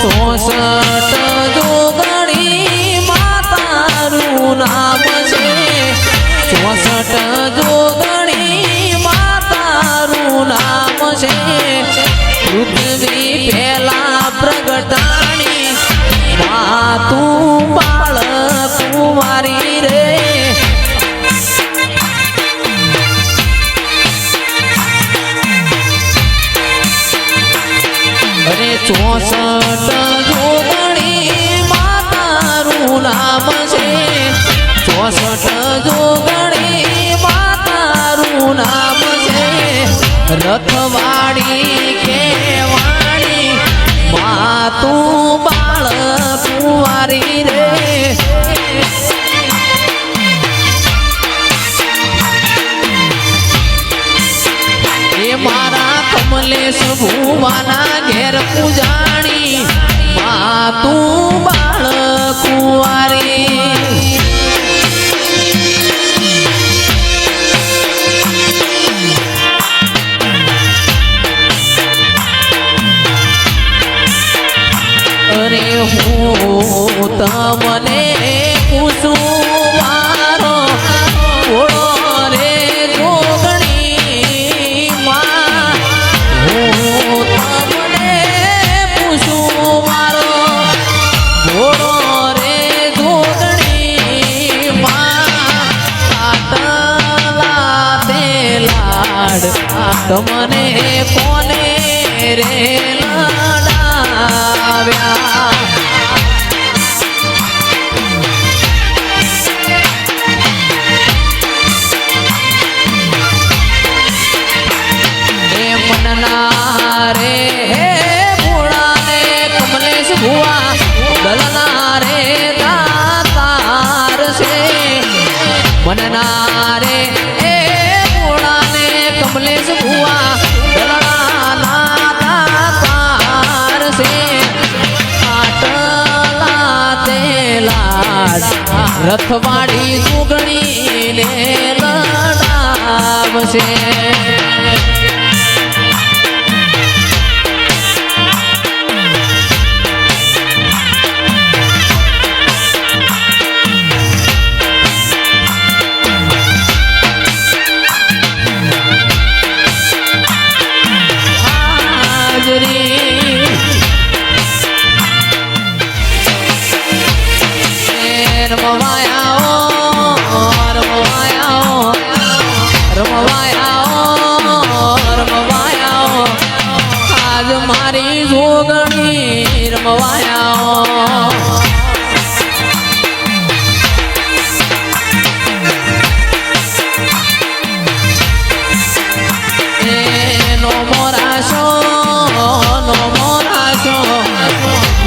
64 જોગણી માતારું નામ છે 64 જોગણી માતારું નામ છે પૃથ્વી પહેલા પ્રગટાણી તું બાળ કુંવારી રે અરે 64 જોગણી માતારું નામ છે 64 જોગણી માતારું નામ છે રથવાડી કેવાણી તું બાળ કુંવારી રે એ મારા કમલેશ ભુવાના ઘેર પૂજાણી તું બાળ કુંવારી અરે હું તમને પૂછું મારો ઓળો રે જોગણી માં હું તમને પૂછું મારો ઓળો રે જોગણી માં આટલા તે લાડ તમને કોને રે મનના રે એ મોળાને કમલેશ ભુવા દલડાના દાતાર છે આટલા તે લાડ રથવાડી જોગણીને લડાવશે આજ મારી જોગણી રમવાયા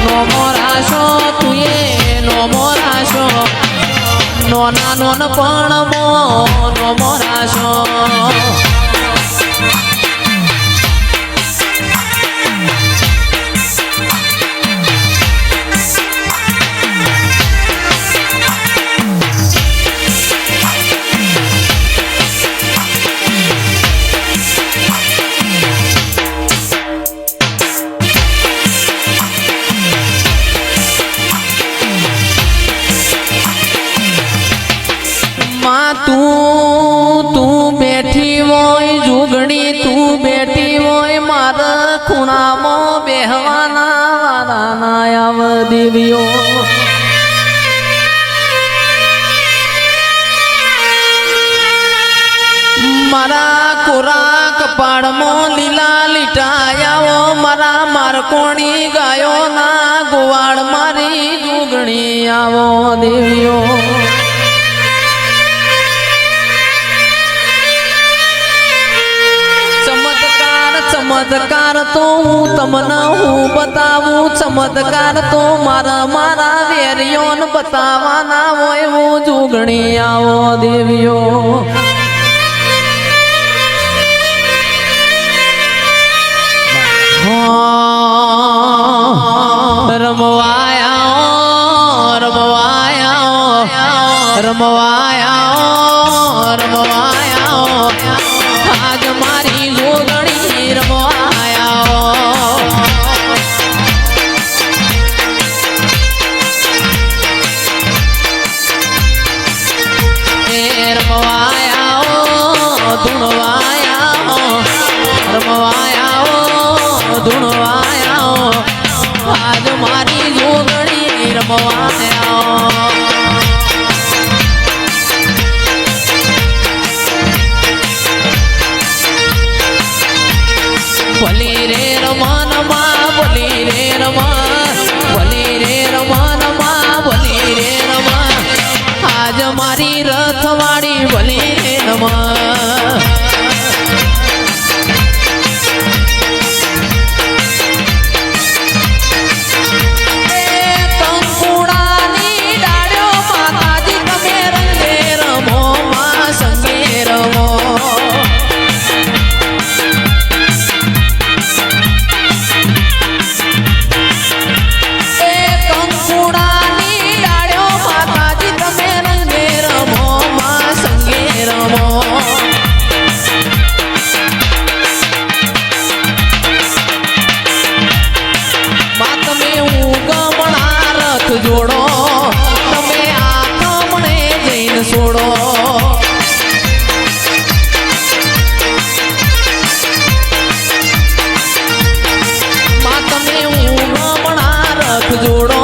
નો મોરાશો તું એ નો મોરાશો નોના નોન પણ નો મોરાશો તું બેઠી હોય જોગણી તું બેઠી હોય મારા ખૂણામાં બેહવાના વાળાના આવ દેવીઓ મારા કોરા કપાળમાં લીલા લીટાયાઓ મારા મારકોણી ગાયો ના ગોવાળ મારી જોગણી આવો દેવીઓ ચમત્કાર તો હું તમને હું બતાવું ચમત્કાર તો મારા વેરિયોન બતાવવાના હોય હું જોગણી આવો દેવીઓ રમવાયા આજ મારી જોગણી રમવાયા ધૂણવાયા આજ મારી જોગણી રમવાયા ભલી રે રમન માં ભલી રે રમન ભલી રે રમન માં ભલી રે રમન આજ મારી રથવાડી ભલી રે રમન જોડો તમે આ મને જઈને છોડો માં તમે ઊંઘમણા રથ જોડો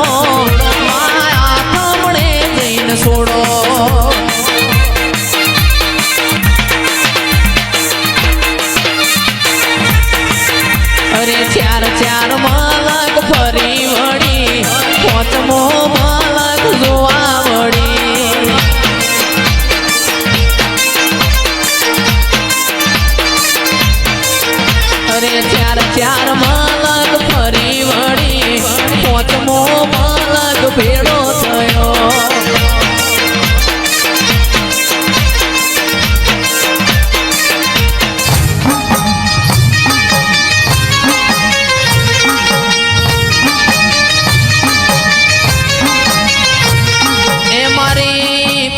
આ મને જઈને છોડો અરે ચાર ચાર મલક ફરી વળી પોચમો મલક જોવા વળી અરે ચાર ચાર મલક ફરી વળી પોચમો મલક ભેળો થયો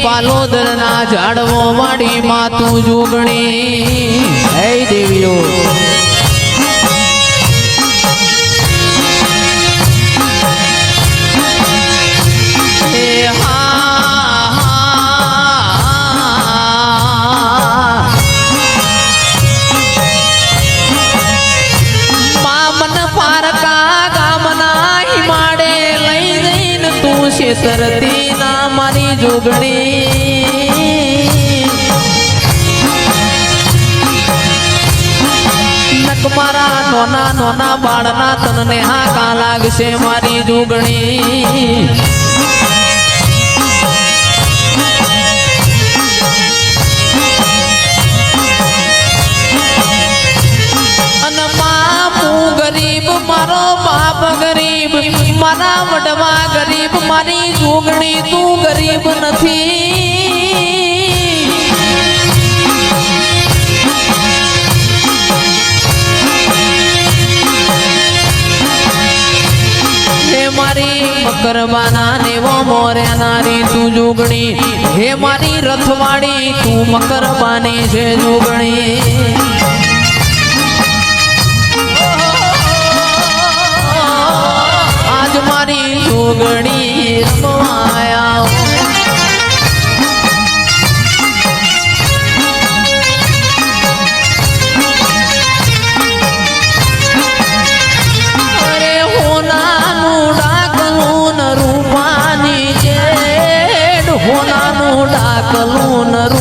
પાલોદર ના ઝાડવો વાડી માતું જોગણી હે દેવીઓ મામન પારકા ગામના હિમાડે લઈ જઈને તું શેતરતી ના મારી જોગણી નક મારા નોના નોના બાળના તનને હાકા લાગશે મારી જોગણી અને મામું ગરીબ મારો બાપ ગરીબ મારા વડવા ગરીબ મારી જોગણી તું ગરીબ નથી હે મારી મકરબાના નેવો મોર્યા નારી તું જોગણી હે મારી રથવાડી તું મકરબાની છે જોગણી આજ મારી જોગણી રમવાયા અરે હોનાનું ડાકલું ન રૂપાની જેડ હોનાનું ડાકલું ન